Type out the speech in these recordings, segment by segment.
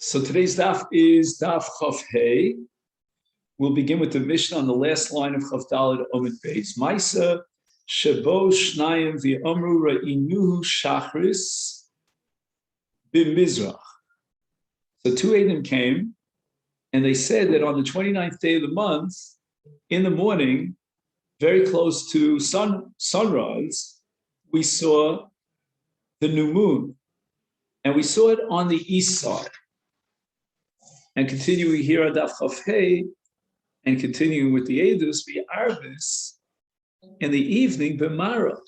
So today's daf is daf Chav Hey. We'll begin with the Mishnah on the last line of Chav Daled Omid Beis. Maisa shebo shnayim v'amru ra'inuhu shachris b'mizrach. So two Adam came, and they said that on the 29th day of the month, in the morning, very close to sunrise, we saw the new moon, and we saw it on the east side. And continuing here on Daf Chav Hey, and continuing with the Edus, Arvis, in the evening, B'marav,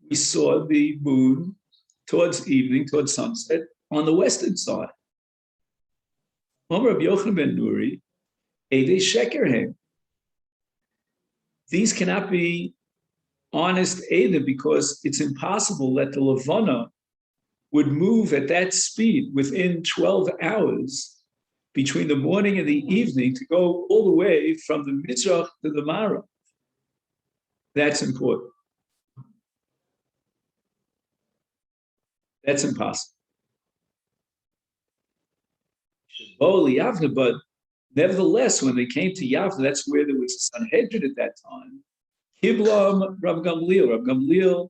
we saw the moon towards evening, towards sunset, on the western side. Rabbi Yochanan ben Nuri, Eidei Shekerhem. These cannot be honest Eidim because it's impossible that the Levana would move at that speed within 12 hours between the morning and the evening to go all the way from the Mizrach to the Marav. That's important. That's impossible. But nevertheless, when they came to Yavna, that's where there was a Sanhedrin at that time. Kiblam Rav Gamliel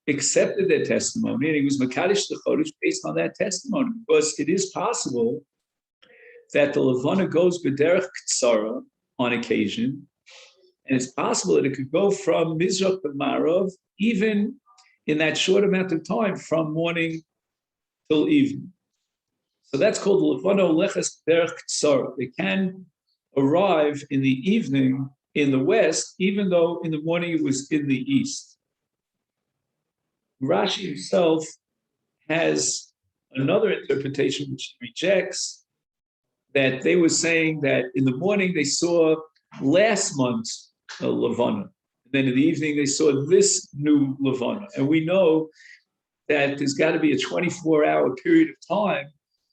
accepted their testimony, and he was Makadish the Chodesh based on that testimony, because it is possible that the Levana goes b'derech ktsara on occasion, and it's possible that it could go from Mizrach to Marav, even in that short amount of time, from morning till evening. So that's called Levana leches b'derech ktsara. They can arrive in the evening in the west, even though in the morning it was in the east. Rashi himself has another interpretation which he rejects, that they were saying that in the morning they saw last month's Levana, and then in the evening they saw this new Levana. And we know that there's got to be a 24-hour period of time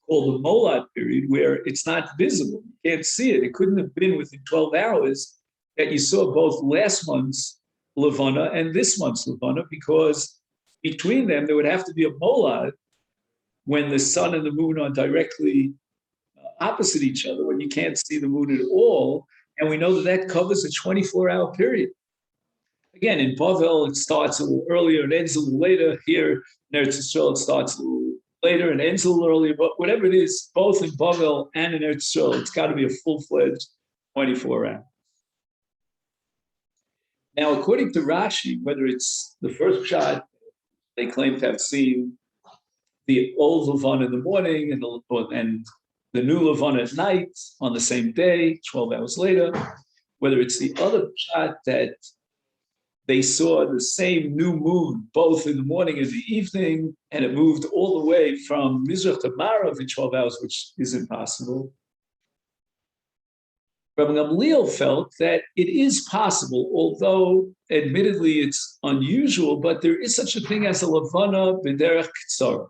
called the Molad period where it's not visible. You can't see it. It couldn't have been within 12 hours that you saw both last month's Levana and this month's Levana, because between them there would have to be a Molad when the sun and the moon are directly opposite each other, when you can't see the moon at all. And we know that covers a 24-hour period. Again, in Bavel, it starts a little earlier and ends a little later. Here in Eretz Yisrael, it starts a little later and ends a little earlier. But whatever it is, both in Bavel and in Eretz Yisrael, it's got to be a full-fledged 24 hours. Now, according to Rashi, whether it's the first shot, they claim to have seen the old Levana in the morning and the new Levana at night on the same day, 12 hours later, whether it's the other shot that they saw the same new moon both in the morning and the evening, and it moved all the way from Mizrach to Marav in 12 hours, which is impossible. Rabbi Gamliel felt that it is possible, although admittedly it's unusual, but there is such a thing as a Levana b'derech ktsara.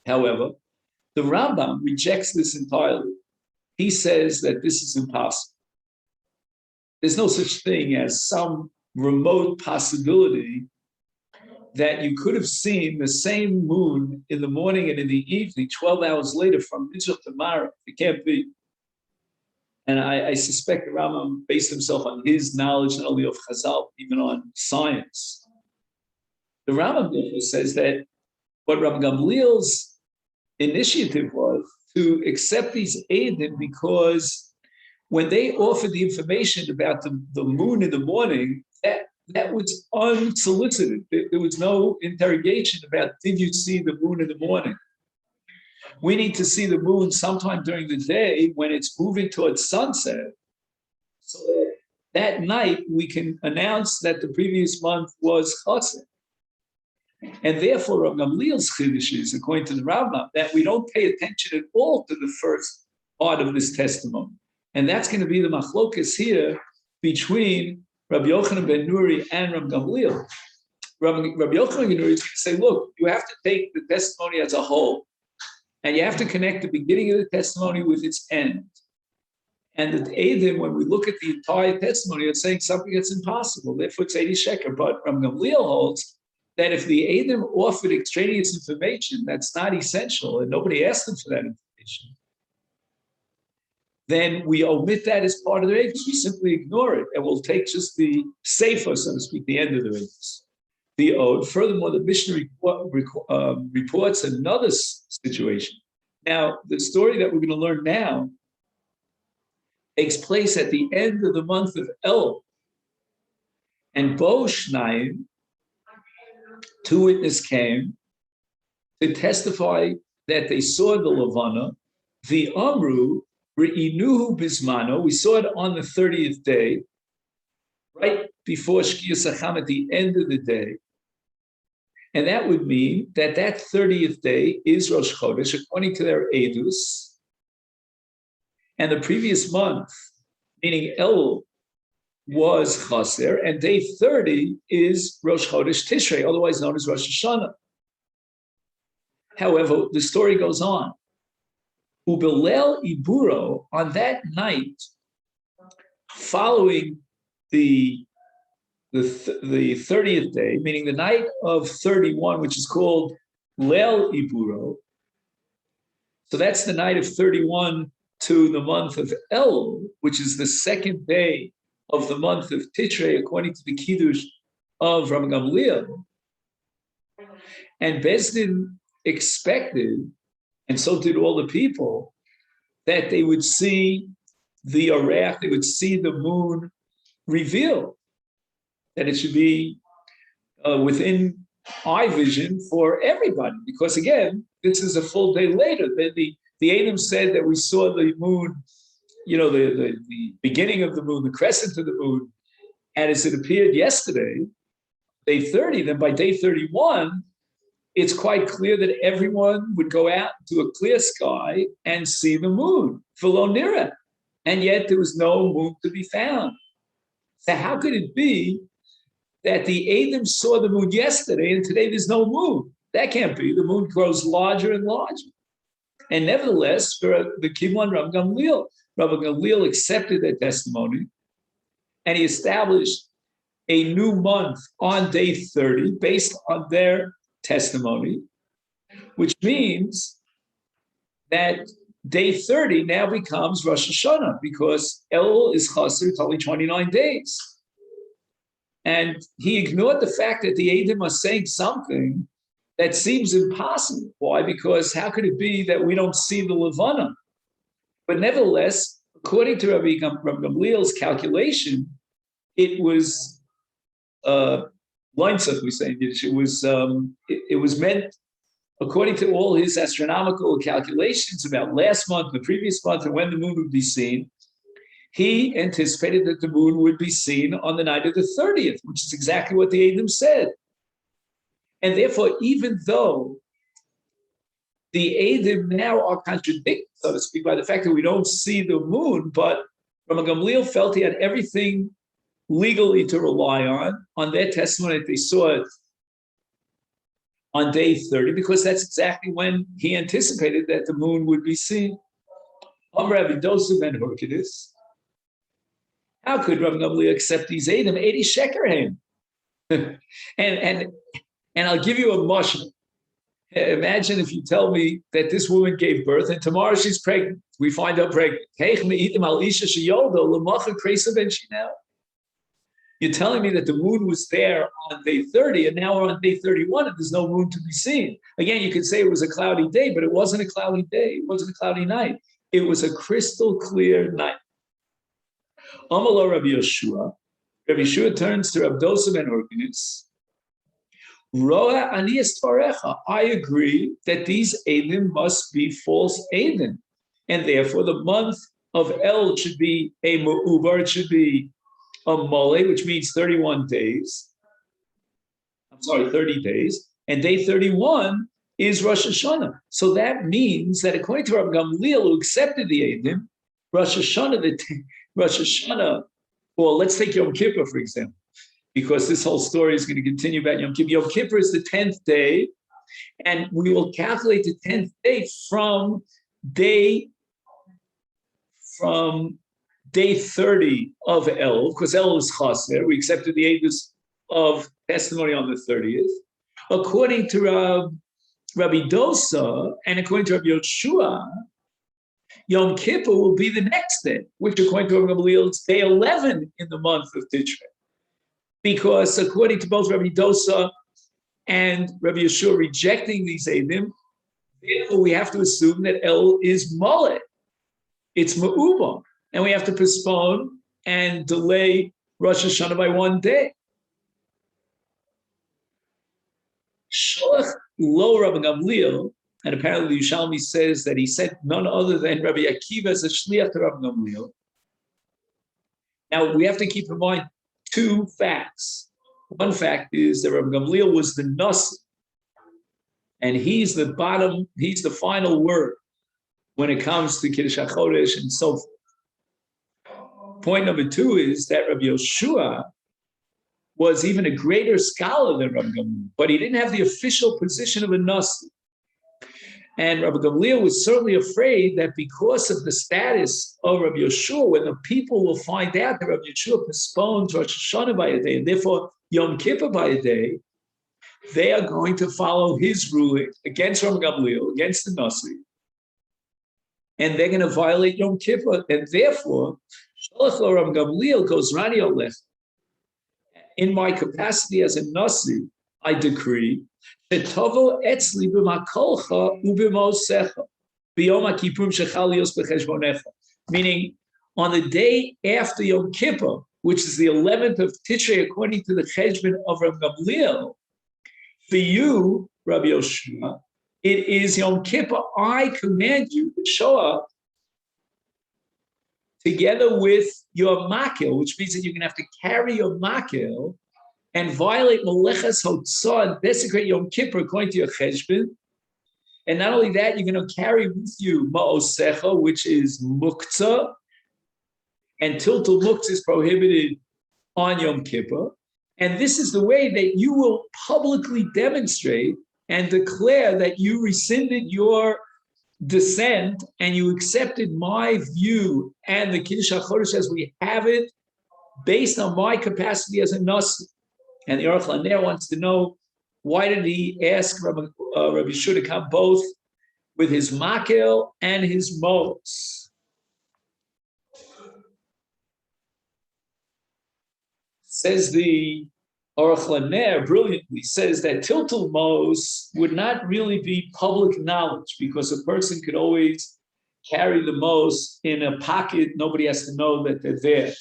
However, the Rambam rejects this entirely. He says that this is impossible. There's no such thing as some remote possibility that you could have seen the same moon in the morning and in the evening, 12 hours later from Mizrach to Marav. It can't be. And I suspect the Rambam based himself on his knowledge not only of Chazal, even on science. The Rambam therefore says that what Rabbi Gamliel's initiative was to accept these Eidim, because when they offered the information about the moon in the morning, that was unsolicited. There was no interrogation about, did you see the moon in the morning? We need to see the moon sometime during the day when it's moving towards sunset, so that night we can announce that the previous month was Chassid. And therefore, Rav Gamliel's chiddush is, according to the Rambam, that we don't pay attention at all to the first part of this testimony. And that's going to be the machlokas here between Rabbi Yochanan ben Nuri and Rav Gamliel. Rabbi Yochanan ben Nuri is going to say, look, you have to take the testimony as a whole, and you have to connect the beginning of the testimony with its end. And the Eidim, when we look at the entire testimony, it's saying something that's impossible. Therefore, it's 80 sheker. But Rav Gamliel holds that if the Adam offered extraneous information that's not essential and nobody asked them for that information, then we omit that as part of the Eidos. We simply ignore it and we'll take just the safer, so to speak, the end of the Eidos. The Ode. Furthermore, the Mishnah reports another situation. Now, the story that we're going to learn now takes place at the end of the month of El. And Bo Shnayim, two witnesses came to testify that they saw the Levana, the Amru, Re'inuhu Bismano. We saw it on the 30th day, right before Shkiyas Acham at the end of the day. And that would mean that that 30th day is Rosh Chodesh, according to their Edus. And the previous month, meaning El, was Chaser, and day 30 is Rosh Chodesh Tishrei, otherwise known as Rosh Hashana. However, the story goes on. Ubelel Iburo, on that night, following the 30th day, meaning the night of 31, which is called Leil Iburo. So that's the night of 31 to the month of El, which is the second day of the month of Tishrei, according to the Kiddush of Rabbi Gamliel. And Bezdin expected, and so did all the people, that they would see the Arech, they would see the moon revealed, that it should be within eye vision for everybody. Because again, this is a full day later. The Adam said that we saw the moon, the beginning of the moon, the crescent of the moon, and as it appeared yesterday, day 30, then by day 31, it's quite clear that everyone would go out to a clear sky and see the moon, Philonira, and yet there was no moon to be found. So how could it be that the Adam saw the moon yesterday and today there's no moon? That can't be. The moon grows larger and larger. And nevertheless, for the Kimon Rabbi Gamliel accepted their testimony, and he established a new month on day 30 based on their testimony, which means that day 30 now becomes Rosh Hashanah because El is Chaser, it's only 29 days. And he ignored the fact that the Adam are saying something that seems impossible. Why? Because how could it be that we don't see the Levana? But nevertheless, according to Rabbi Gamliel's calculation, it was Leinzach, we say in Yiddish. It was meant, according to all his astronomical calculations about last month, the previous month, and when the moon would be seen, he anticipated that the moon would be seen on the night of the 30th, which is exactly what the Adam said. And therefore, even though the Adam now are contradicted, so to speak, by the fact that we don't see the moon, but Rabbi Gamliel felt he had everything legally to rely on their testimony that they saw it on day 30, because that's exactly when he anticipated that the moon would be seen. Rabbi Dosov and Hurkidis. How could Rabbi Gamliel accept these Adam? 80 sheker him. And I'll give you a mushroom. Imagine if you tell me that this woman gave birth and tomorrow she's pregnant. We find her pregnant. You're telling me that the moon was there on day 30 and now we're on day 31 and there's no moon to be seen. Again, you could say it was a cloudy day, but it wasn't a cloudy day. It wasn't a cloudy night. It was a crystal clear night. Amalo Rabbi Yeshua. Rabbi Yeshua turns to Rabbi Dosov and Hurkidis. Roa Anias Tvarecha. I agree that these Eidim must be false Eidim. And therefore the month of El should be a Mu'ubar, it should be a Mole, which means 31 days. 30 days. And day 31 is Rosh Hashanah. So that means that according to Rabbi Gamliel, who accepted the Eidim, Rosh Hashanah, well, let's take Yom Kippur, for example, because this whole story is going to continue about Yom Kippur. Yom Kippur is the 10th day, and we will calculate the 10th day from day 30 of El, because El is Chaser. We accepted the Eidos of testimony on the 30th. According to Rabbi Dosa and according to Rabbi Yoshua, Yom Kippur will be the next day, which according to Rabbi Gamliel, it's day 11 in the month of Tishrei. Because according to both Rabbi Dosa and Rabbi Yeshua rejecting these Eidim, therefore we have to assume that El is Moleh. It's Ma'ubah. And we have to postpone and delay Rosh Hashana by one day. Sholach lo Rabbi Gamliel, and apparently Yushalmi says that he sent none other than Rabbi Akiva as a shliach to Rabbi Gamliel. Now we have to keep in mind two facts. One fact is that Rabbi Gamliel was the Nasi, and he's the final word when it comes to Kiddush HaChodesh and so forth. Point number two is that Rabbi Yoshua was even a greater scholar than Rabbi Gamliel, but he didn't have the official position of a Nasi. And Rabbi Gamliel was certainly afraid that because of the status of Rabbi Yoshua, when the people will find out that Rabbi Yoshua postponed Rosh Hashanah by a day, and therefore Yom Kippur by a day, they are going to follow his ruling against Rabbi Gamliel, against the Nasi, and they're going to violate Yom Kippur. And therefore, Sholach lo Rabbi Gamliel goes Rani Olech. In my capacity as a Nasi, I decree Shetovo etzli b'makolcha u'b'mosecha b'yom ha'kippurim shechal lios b'cheshbonecha. Meaning, on the day after Yom Kippur, which is the 11th of Tishrei, according to the cheshbon of Rabbi Gamliel, for you, Rabbi Yoshua, it is Yom Kippur. I command you to show up together with your makil, which means that you're going to have to carry your makil and violate Meleches Hotzah and desecrate Yom Kippur according to your cheshbon. And not only that, you're going to carry with you Ma'osecha, which is Muktzah, and Tiltul Muktzah is prohibited on Yom Kippur. And this is the way that you will publicly demonstrate and declare that you rescinded your dissent and you accepted my view and the Kiddush HaChodesh as we have it based on my capacity as a Nasi. And the Aruch LaNer wants to know, why did he ask Rabbi Yeshua to come both with his makel and his mos? Says the Aruch LaNer brilliantly, says that tiltul mos would not really be public knowledge because a person could always carry the mos in a pocket. Nobody has to know that they're there.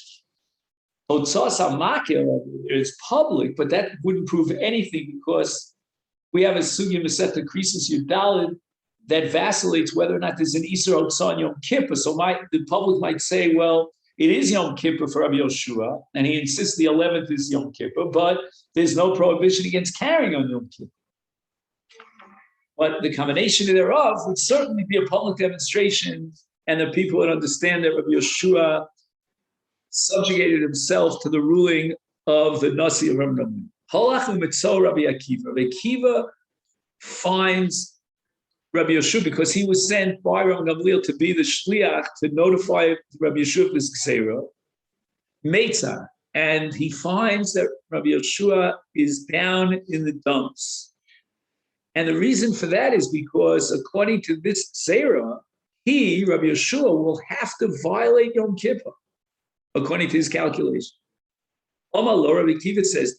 Hotzas HaMakel is public, but that wouldn't prove anything because we have a Sugya Masechet Krisis Yudalid that vacillates whether or not there's an Isur Hotzah on Yom Kippur. So the public might say, well, it is Yom Kippur for Rabbi Yoshua, and he insists the 11th is Yom Kippur, but there's no prohibition against carrying on Yom Kippur. But the combination thereof would certainly be a public demonstration, and the people would understand that Rabbi Yoshua subjugated himself to the ruling of the Nasi of Rabbi Gamliel. Holach u'mitzo Rabbi Akiva. Rabbi Akiva finds Rabbi Yeshua because he was sent by Rabbi Gamliel to be the shliach to notify Rabbi Yeshua of this gzeira. Meitzah, and he finds that Rabbi Yeshua is down in the dumps. And the reason for that is because according to this gzeira, he, Rabbi Yeshua, will have to violate Yom Kippur, according to his calculation. Omar lo Rabbi Akiva says,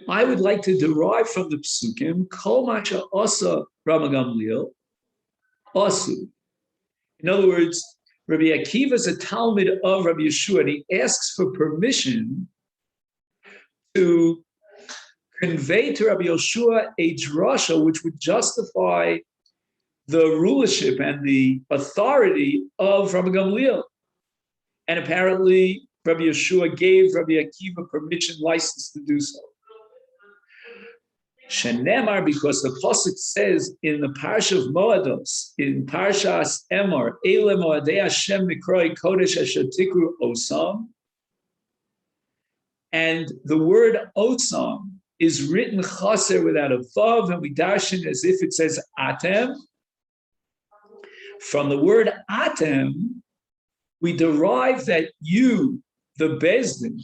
I would like to derive from the psukim, kol macha asa Rabbi Gamliel, asu. In other words, Rabbi Akiva is a Talmud of Rabbi Yeshua, and he asks for permission to convey to Rabbi Yeshua a drasha which would justify the rulership and the authority of Rabbi Gamliel. And apparently, Rabbi Yeshua gave Rabbi Akiva permission, license to do so. Shenemar, because the pasuk says in the parsha of Moados, in Parshas Emor, Eile Moadei Hashem Mikroi Kodesh Asher Tikru Osam, and the word Osam is written chaser without a vav, and we darshan as if it says Atem. From the word Atem, we derive that you, the Bezdin,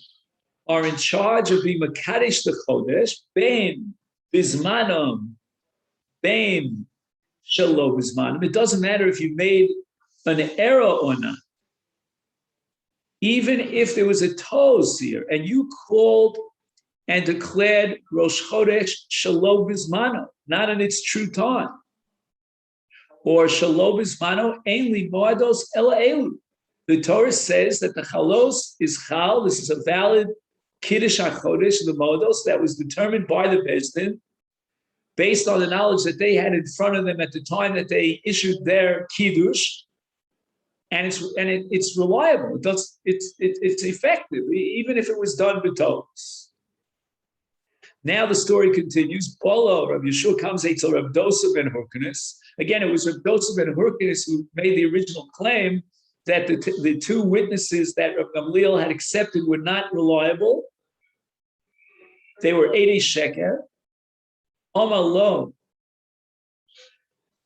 are in charge of being Makadesh the Chodesh, Bein Bizmanom, Bein Shelo Bizmanom. It doesn't matter if you made an error or not. Even if there was a toes here and you called and declared Rosh Chodesh Shelo Bizmano, not in its true time, or Shelo Bizmano Ainli Moados Ela Elu. The Torah says that the Chalos is Chal. This is a valid Kiddush HaChodesh, the Moados, that was determined by the Beis Din based on the knowledge that they had in front of them at the time that they issued their Kiddush. And it's reliable. It's effective, even if it was done b'tolos. Now the story continues. Polo, Rabbi Yeshua comes to Rabbi Dosa ben Hurkanus. Again, it was Rabbi Dosa ben Hurkanus who made the original claim that the two witnesses that Rabbi Gamliel had accepted were not reliable. They were 80 sheker. Amalo.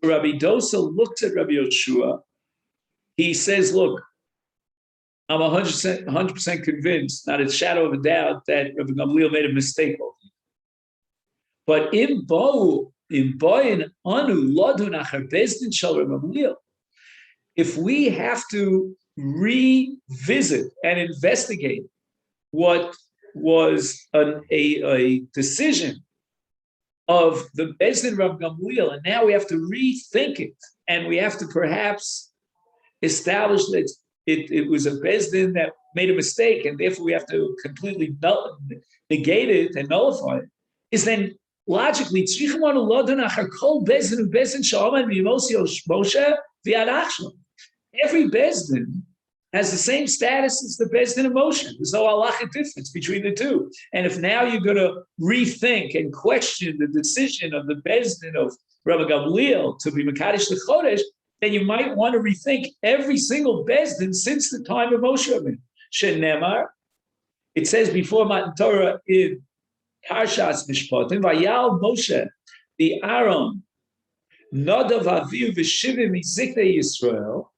Rabbi Dosa looks at Rabbi Yeshua. He says, look, I'm 100% convinced, not a shadow of a doubt, that Rabbi Gamliel made a mistake. But if we have to revisit and investigate what was a decision of the Beis Din Rabbi Gamliel, and now we have to rethink it, and we have to perhaps establish that it was a Beis Din that made a mistake, and therefore we have to completely negate it and nullify it, is then logically, every Beis Din has the same status as the Beis Din of Moshe. There's no halachic difference between the two. And if now you're going to rethink and question the decision of the Beis Din of Rabbi Gamliel to be Mekadesh the Chodesh, then you might want to rethink every single Beis Din since the time of Moshe Rabbeinu. Shenemar, it says before Matan Torah in Parshas Mishpatim, Vayal Moshe the Aaron Nadav Aviv v'Shivim Miziknei Yisrael.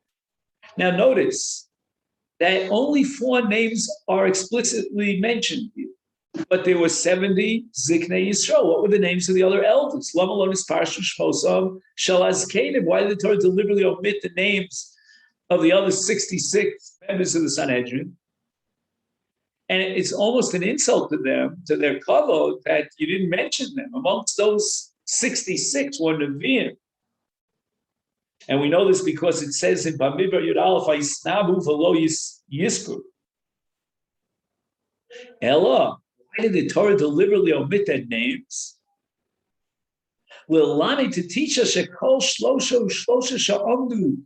Now notice that only 4 names are explicitly mentioned here, but there were 70 Ziknei Yisrael. What were the names of the other elders? Lama lo nisparshu shmosav shel hazkenim. Why did the Torah deliberately omit the names of the other 66 members of the Sanhedrin? And it's almost an insult to them, to their kavod, that you didn't mention them. Amongst those 66 were Nevi'im. And we know this because it says in Bamidbar Yud Aleph, "Vayisnabu v'lo yispur." Ella, why did the Torah deliberately omit their names? L'lami, to teach us shekol shlosha sha'amdu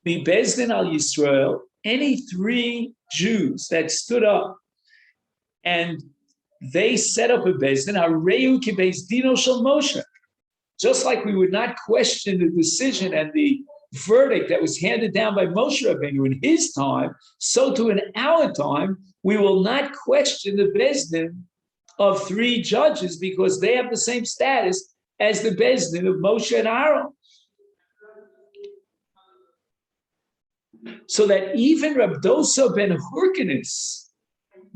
miBeis Din al Yisrael, any 3 Jews that stood up and they set up a Beis Din, hareu ki Beis Dino shel Moshe. Just like we would not question the decision and the verdict that was handed down by Moshe Rabbeinu in his time, so too in our time, we will not question the Beis Din of 3 judges because they have the same status as the Beis Din of Moshe and Aaron. So that even Rabbi Dosa ben Hurkanus,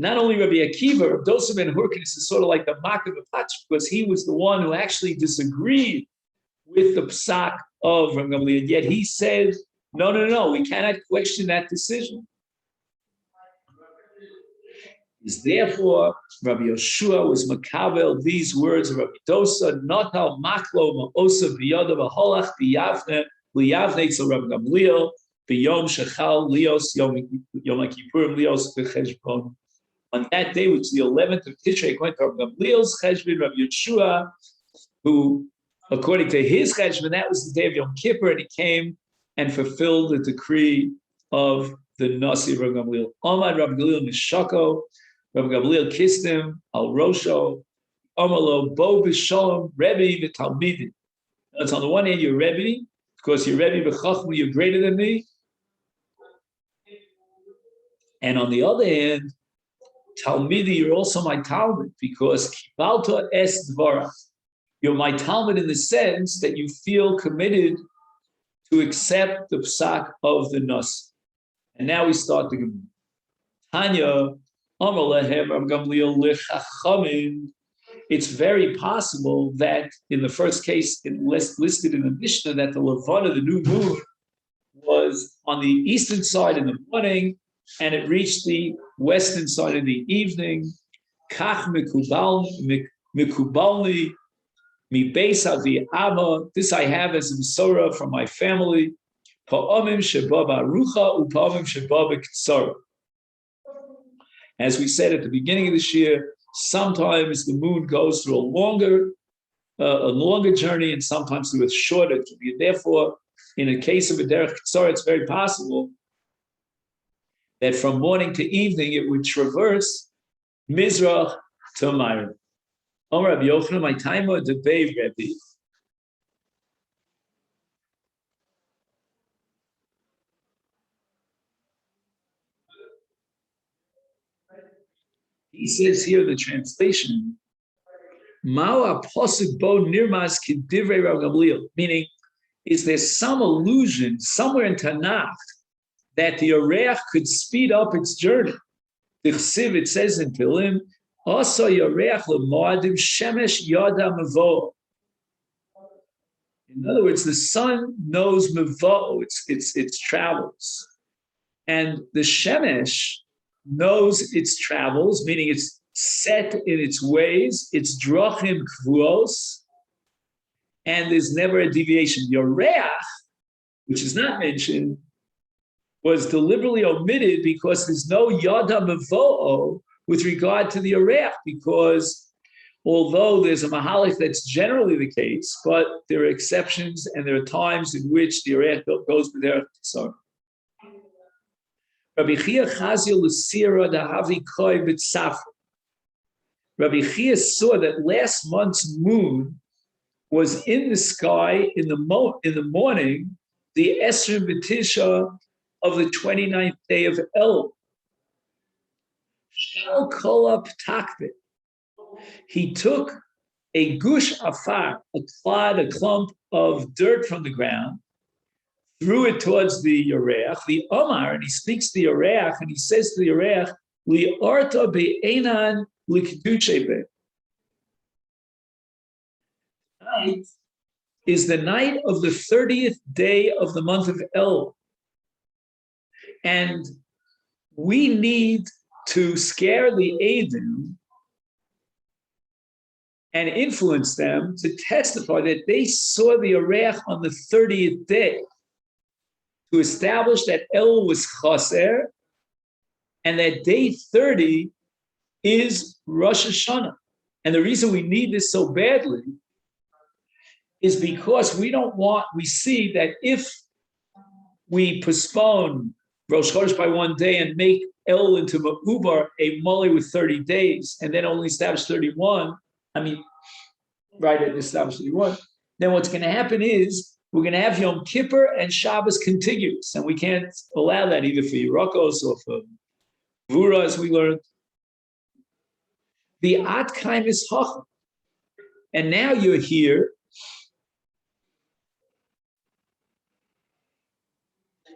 not only Rabbi Akiva, Rabbi Dosa ben Hurkanus is sort of like the Mak of the Patch because he was the one who actually disagreed with the psak of Rabbi Gamliel. Yet he said, no, we cannot question that decision. Is therefore Rabbi Yeshua was makabel these words of Rabbi Dosa, Natal maklo ma'osa biyada v'holach biyavne liyavne tzol Rabbi Gamliel biyom shechal lios yom kippurim lios b'cheshbon. On that day, which is the 11th of Tishrei, according to Rabbi Gamliel's cheshbon, Rabbi Yeshua, who, according to his cheshbon, that was the day of Yom Kippur, and he came and fulfilled the decree of the Nasi of Rabbi Gamliel. Amad Rabbi Gamliel Mishako, Rabbi Gamliel kissed him, al Rosho, Amalo, Bo B'Shalom, Rebbe V'Talmidi. That's on the one hand, you're Rebbe, because you're Rebbe B'Chachma, you're greater than me. And on the other hand, Talmidi, you're also my Talmud, because Kibalta es Dvarach. You're my Talmud in the sense that you feel committed to accept the psak of the Nas. And now we start the Gemara. Tanya, It's very possible that in the first case, it listed in the Mishnah that the Levana, the new moon, was on the eastern side in the morning, and it reached the western side in the evening. Kach mikubalni mi beis avi ava. This I have as a Masorah from my family. Pa'amim sheba ba'rucha u'pa'amim sheba b'ktsara. As we said at the beginning of this year, sometimes the moon goes through a longer journey, and sometimes through a shorter journey. Therefore, in a case of a derech ktsara, it's very possible that from morning to evening it would traverse Mizrach to Ma'ariv. Omer Rabbi Yochanan, my time of debate, Rebbe. He says here the translation, Ma'u posuk bo nirmas k'divrei Rav Gamliel, meaning, is there some allusion somewhere in Tanakh that the Yoreach could speed up its journey? The Chsiv, it says in Pilim, also Yoreach lemoadim shemesh yada mevo. In other words, the sun knows mevo, its travels, and the shemesh knows its travels, meaning it's set in its ways, its drachim kvuos, and there's never a deviation. Yoreach, which is not mentioned, was deliberately omitted because there's no yada mevo'o with regard to the Yoreach, because although there's a mahalik that's generally the case, but there are exceptions and there are times in which the Yoreach goes with their sorrow. Rabbi Chia Chazil L'Sira Dahavi Koi B'Tzafra. Rabbi Chia saw that last month's moon was in the sky in the morning, the Esrim B'Tisha of the 29th day of El. Shal Kola P'Takbet. He took a gush afar, a clod, a clump of dirt from the ground, threw it towards the Yoreach, the Omar, and he speaks to the Yoreach, and he says to the Yoreach, Li orta be'enan likduche be. Tonight is the night of the 30th day of the month of El. And we need to scare the Eidim and influence them to testify that they saw the Yoreach on the 30th day, to establish that El was chaser, and that day 30 is Rosh Hashana. And the reason we need this so badly is because we see that if we postpone Rosh Chodesh by one day and make El into Ma'ubar, a Mali with 30 days, and then only establish 31, establish 31, then what's going to happen is we're going to have Yom Kippur and Shabbos contiguous, and we can't allow that either for Yerakos or for Vura, as we learned. The At Kaim is Chacham. And now you're here.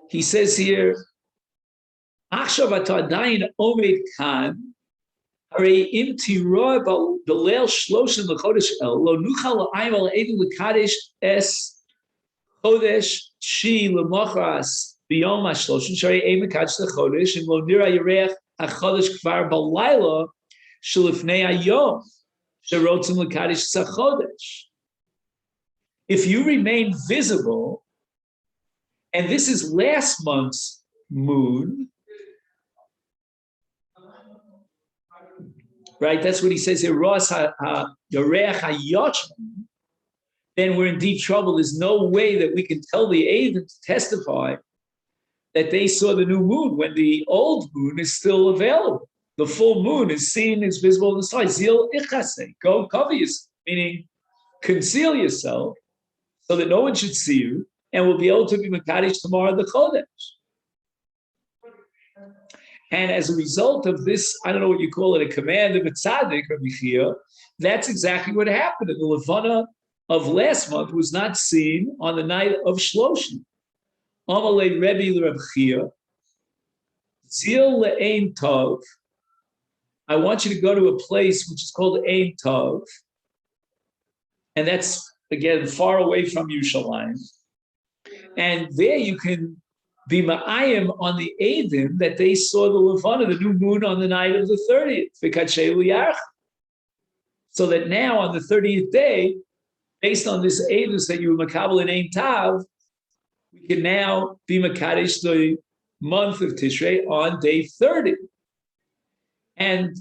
He says here, Achshav ata adayin omed kan, harei im tiroah b'leil shloshin l'chodesh el, lo nuchal la'ayim al edu l'kadesh es Chodesh Shi Lemachras Biyom HaShloshin Sharei Ein Mekadesh LeChodesh and Lo Nira Yereach HaChodesh Kvar Balayla Shelifnei Hayom Sherotzim LeKadesh Tzach. If you remain visible, and this is last month's moon, right? That's what he says here. Rosh Yoreach HaYochim. Then we're in deep trouble. There's no way that we can tell the Eidim to testify that they saw the new moon when the old moon is still available. The full moon is seen, is visible on the side. Zil ichase, go cover yourself, meaning conceal yourself so that no one should see you, and we'll be able to be Mekadesh tomorrow the Chodesh. And as a result of this, I don't know what you call it, a command of a tzaddik, Rabbi Chia, that's exactly what happened. The Levana of last month was not seen on the night of Shloshim. Amalei Rebbe Reb Chia, Zil le'ein tov, I want you to go to a place which is called Ein Tov, and that's, again, far away from Yerushalayim. And there you can be ma'ayim on the Eidim that they saw the Levana, the new moon, on the night of the 30th. So that now on the 30th day, based on this Eidus that you were makabel in Ein Tav, we can now be makadesh the month of Tishrei on day 30. And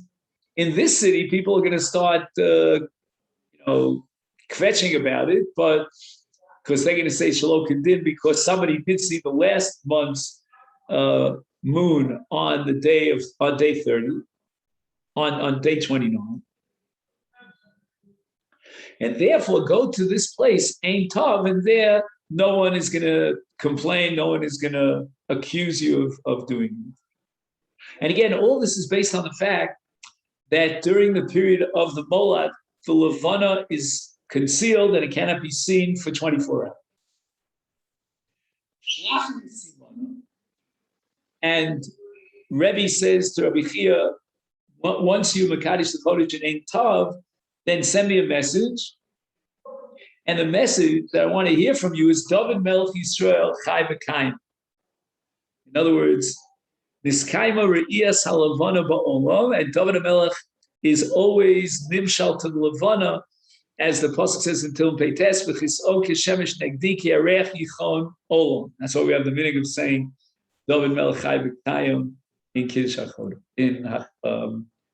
in this city, people are going to start, kvetching about it, but because they're going to say Shalom Kedin, because somebody did see the last month's moon on day 30, on day 29. And therefore go to this place, Ein Tov, and there no one is going to complain, no one is going to accuse you of doing it. And again, all this is based on the fact that during the period of the Molad, the Levana is concealed and it cannot be seen for 24 hours. And Rebbe says to Rabbi Chia, once you Makadish the Kodesh in Ein Tov, then send me a message. And the message that I want to hear from you is David Melech Yisrael Chai V'Kaim. In other words, Niskaima Re'iyas HaLevana Ba'olam, and David Melech is always Nimshal to the Levana, as the Pasuk says in Tehillim Peites, V'chis'o Kishemesh Negdi Ki Arech Yichon Olam. That's why we have the meaning of saying David Melech Chai V'Kaim in Kiddush HaChodem,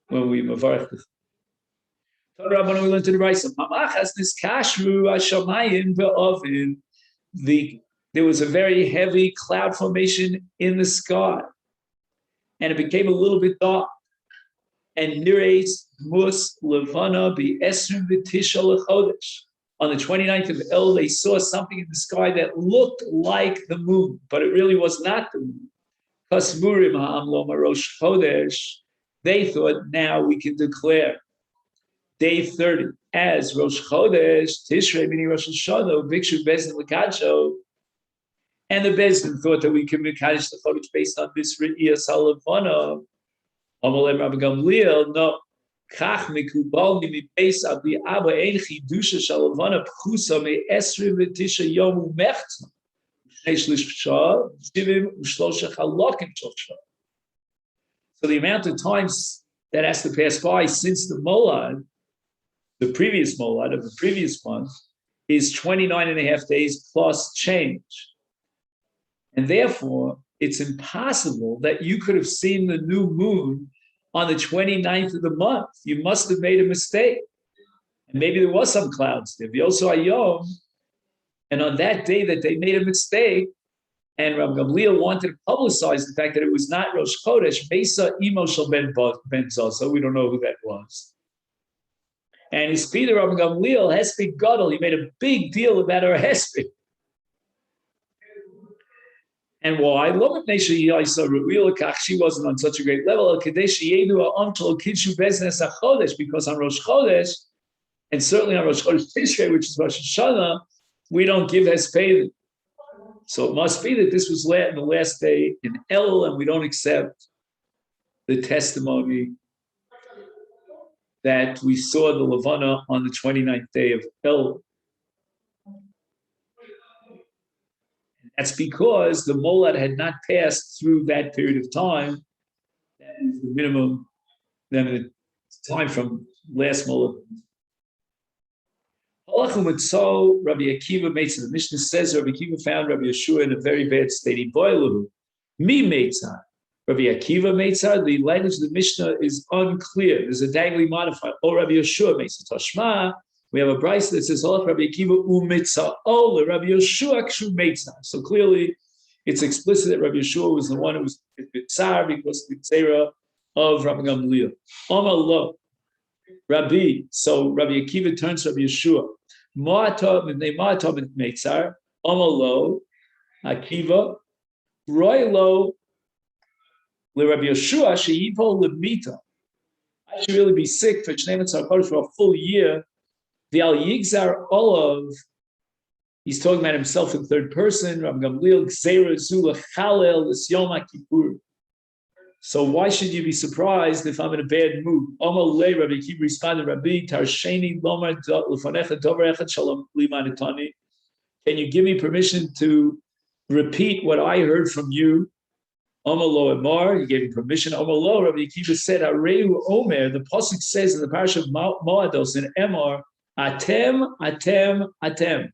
when we Mavarech the we learned to the right. There was a very heavy cloud formation in the sky, and it became a little bit dark. And Nireis Mus Levana be Esrim V'Tisha L'Chodesh. On the 29th of El, they saw something in the sky that looked like the moon, but it really was not the moon. Kasmurim Ha'amlom Rosh Chodesh. They thought, now we can declare day 30 as Rosh Chodesh, Tishrei, meaning Rosh Hashanah, Bikshu Bezdin L'Kadsho, and the Bezdin thought that we can Mekadesh the Chodesh based on this Re'iyas HaLevana. Amalem Rabbi Gamliel, no. Kach mikubal mi beis abi Abba ein chidusha shalavana pchusa me esrim v'tisha yom u'mechta shnei shlish shah shivim u'shlosha chalokim shah. So the amount of times that has to pass by since the Molad, the previous Molad of the previous month, is 29 and a half days plus change. And therefore, it's impossible that you could have seen the new moon on the 29th of the month. You must have made a mistake. And maybe there was some clouds there. And on that day that they made a mistake, and Rabbi Gamliel wanted to publicize the fact that it was not Rosh Chodesh, Mesa Imo Shel Ben Zaza, we don't know who that was. And his Peter Rabbi Gamliel, Hesped Gadol, he made a big deal about her Hesped. And why? She wasn't on such a great level. Because on Rosh Chodesh, and certainly on Rosh Chodesh Tishrei, which is Rosh Hashanah, we don't give Hesped. So it must be that this was in the last day in El, and we don't accept the testimony that we saw the Levana on the 29th day of El. That's because the Molad had not passed through that period of time. That is the minimum, the time from last Molad. Rabbi Akiva makes it. The Mishnah says Rabbi Akiva found Rabbi Yeshua in a very bad state. He boiled me Meitzar. Rabbi Akiva Meitzar. The language of the Mishnah is unclear. There's a dagly modifier. Oh, Rabbi Yeshua makes it. Tashma. We have a brayso that says Rabbi Akiva u'mitzar. Oh, Rabbi Yeshua kshu Meitzar. So clearly, it's explicit that Rabbi Yeshua was the one who was mitzar because the tzera of Rabbi Gamliel. Omar lo. Rabbi. So Rabbi Akiva turns to Rabbi Yeshua. Ma'atab Meitzar, Omalo, Akiva, Roylo, Rabbi Yeshua, Sheyipo Lemita. I should really be sick for a full year. The Al Yigzar Olav, he's talking about himself in third person, Rabbi Gamliel, Gzeira Zula Chalel, Yom Kippur. So why should you be surprised if I'm in a bad mood? Rabbi Akiva responded, Rabbi, Tarsheni Lomar Lefanecha Dover Echad Shalom Limanitani. Can you give me permission to repeat what I heard from you? Omalo Emar, you gave me permission. Omalo, Rabbi Akiva said, Areu Omer, the Pasuk says in the parish of Moados in Emar, Atem, Atem, Atem,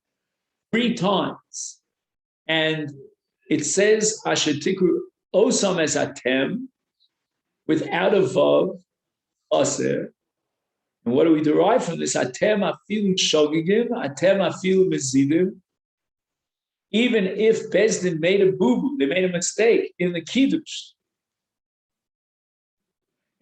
3 times. And it says, Ashetiku Osam as Atem, without a vav, aser. And what do we derive from this? Atem afilu shogigim, atem afilu mezidim. Even if Bezdin made a boo-boo, they made a mistake in the kiddush,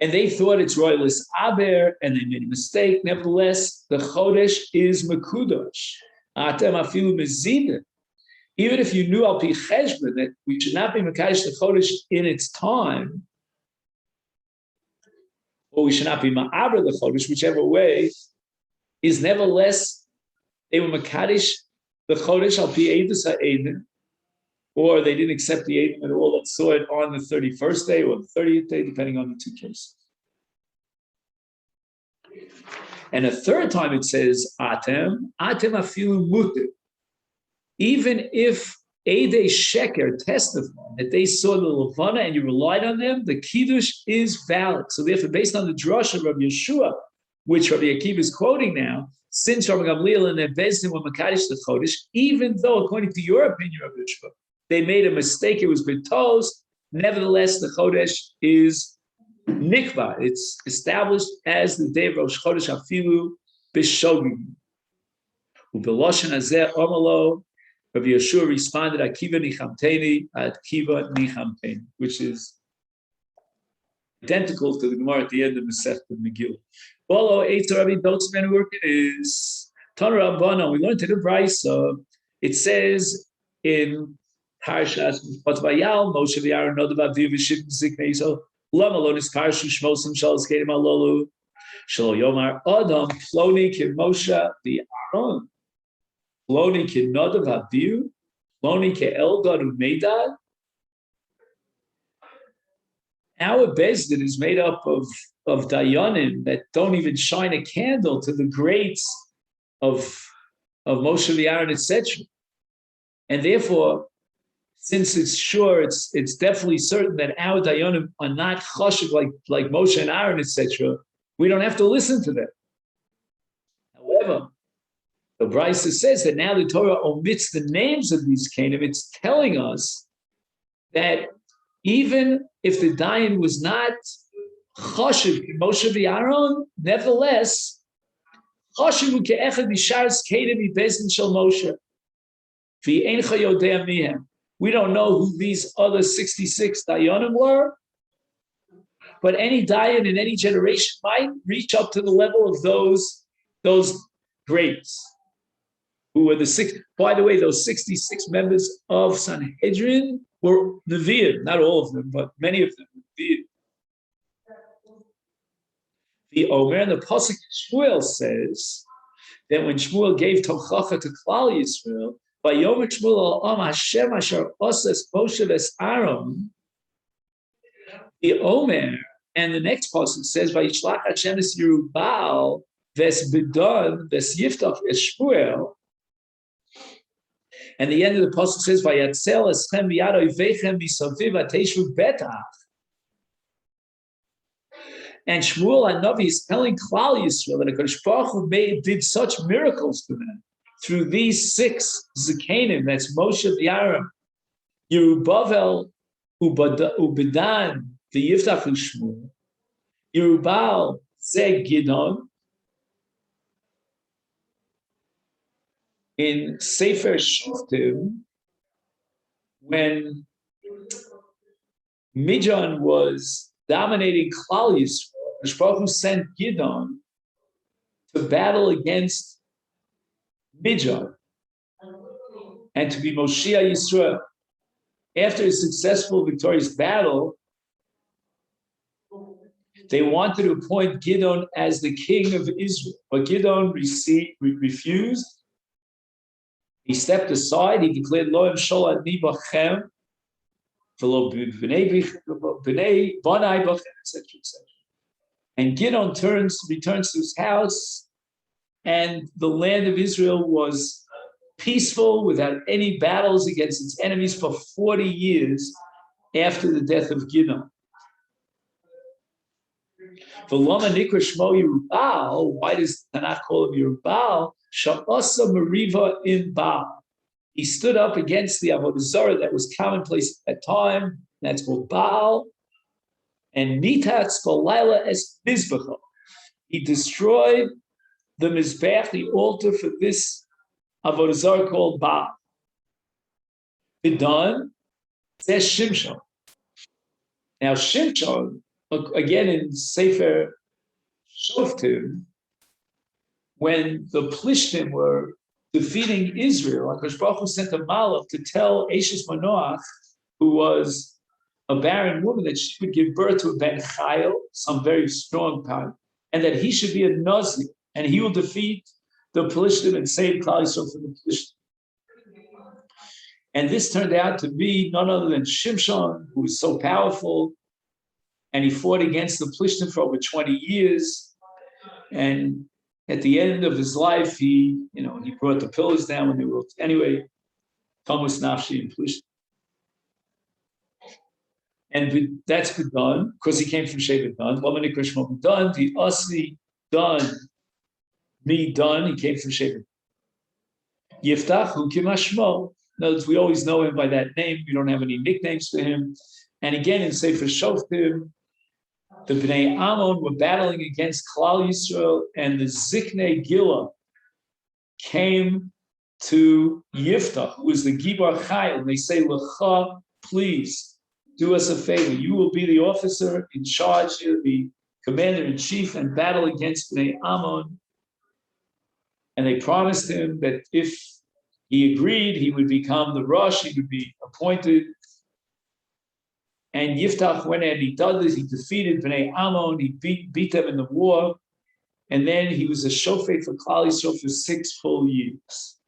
and they thought it's royalist aber, and they made a mistake. Nevertheless, the chodesh is mekudosh. Atem afilu mezidim. Even if you knew al pi cheshbon that we should not be mekadosh the chodesh in its time, or we should not be ma'aber the chodesh, whichever way, is nevertheless, they were mekadosh the chodesh al pi edus ha'edin, or they didn't accept the edin at all and saw it on the 31st day or the 30th day, depending on the 2 cases. And a third time it says, Atem afilu mutir. Even if Eidei Sheker testified that they saw the Levana and you relied on them, the Kiddush is valid. So therefore, based on the Drush of Rabbi Yeshua, which Rabbi Akiva is quoting now, since Rabbi Gamliel and their Bezdin were Makadosh the Chodesh, even though, according to your opinion, Rabbi Yeshua, they made a mistake, it was betos, nevertheless, the Chodesh is Nikva. It's established as the day of Rosh Chodesh Afilu B'Shogim. U'B'Loshen Hazeh Omalo, Rabbi Yeshua responded, Akiva nichamteni, Akiva nichamteni, which is identical to the Gemara at the end of Masechet Megillah. Bolo Eitz Rabbi Dotzman work it is Tana Rabbana. We learned in the Brisa. It says in Parshas Vayal Moshe v'Aaron Nadav Aviv v'Shivim Ziknei Yisrael Lama Lo Nisparshu Shmosim Shalos Kedim Alolu Shelo Yomar Adam Ploni Kim Moshe v'Aaron Ploni Kim Nadav Aviv Ploni Ke Eldad Umeidad. Our Bezdin is made up of Dayanim that don't even shine a candle to the greats of Moshe v'Aaron, etc. And therefore, since it's sure, it's definitely certain that our Dayanim are not chashuv like Moshe and Aaron, etc., we don't have to listen to them. However, the Brisa says that now the Torah omits the names of these Canaan. It's telling us that even if the Dayan was not chashuv Moshe v'Aaron, nevertheless, chashuv ke'echad misharas Canaan mibezdin shel Moshe. V'eincha yodea mihem. We don't know who these other 66 Dayanim were, but any Dayan in any generation might reach up to the level of those greats who were the 6. By the way, those 66 members of Sanhedrin were Nevi'im, not all of them, but many of them were Nevi'im. The Omer and the Pasuk Shmuel says that when Shmuel gave Tochacha to Klal Yisrael, by Yom Shmuel al Hashem Asher Oses Moshe Aaron, the Omer and the next pasuk says, "Vayishlach Hashem es Yerubal ves Bidon ves Yiftach es Shmuel," and the end of the pasuk says, "Vayatzel eschem biyad oivechem misaviv ateshu betach." And Shmuel Hanavi is telling Klal Yisrael that HaKadosh Baruch Hu did such miracles to them through these 6 Zikanim, that's Moshe v'Aaron, Yerubavel Ubedan v'Yiftach Shmuel, Yerubal Zeg Gidon. In Sefer Shoftim, when Midian was dominating Klal Yisrael, HaKadosh Baruch Hu sent Gidon to battle against Midian and to be Moshiach Yisrael. After a successful, victorious battle, they wanted to appoint Gidon as the king of Israel, but Gidon refused. He stepped aside. He declared, "Lo emshol ani bachem." etc. And Gideon returns to his house, and the land of Israel was peaceful without any battles against its enemies for 40 years after the death of Gideon. V'lama nikra shmo Yerubal, why does Tanakh call him Yerubal? Sha'asa mariva in Baal. He stood up against the Avodah Zarah that was commonplace at that time. That's called Baal. And nitatz balayla es mizbecha. He destroyed the mizbech, the altar for this Avodah Zarah called Baal. Bidon says Shimshon. Now Shimshon, again in Sefer Shoftim, when the Plishtim were defeating Israel, HaKadosh Baruch Hu sent a malach to tell Eshes Manoach, who was a barren woman, that she would give birth to a ben chayil, some very strong power, and that he should be a Nazir, and he will defeat the Plishtim and save Klal Yisrael from the Plishtim. And this turned out to be none other than Shimshon, who was so powerful, and he fought against the Plishtim for over 20 years. And at the end of his life, he brought the pillars down when they were anyway. Thomas Nafshi and Plishtim, and that's been done because he came from Shevet Dan. Lamanik Rishmo done the Asi done me done. He came from Shevet. Yiftach Hu Kimashmo. In other words, we always know him by that name. We don't have any nicknames for him. And again, in Sefer Shoftim, the Bnei Ammon were battling against Klal Yisrael, and the Ziknei Gila came to Yiftach, who was the Gibar Chayil, and they say, Lecha, please do us a favor. You will be the officer in charge, you'll be commander-in-chief, and battle against Bnei Ammon. And they promised him that if he agreed, he would become the Rosh, he would be appointed. And Yiftach went and he did this. He defeated Bnei Ammon. He beat them in the war. And then he was a shofet for Klal Yisrael for 6 full years.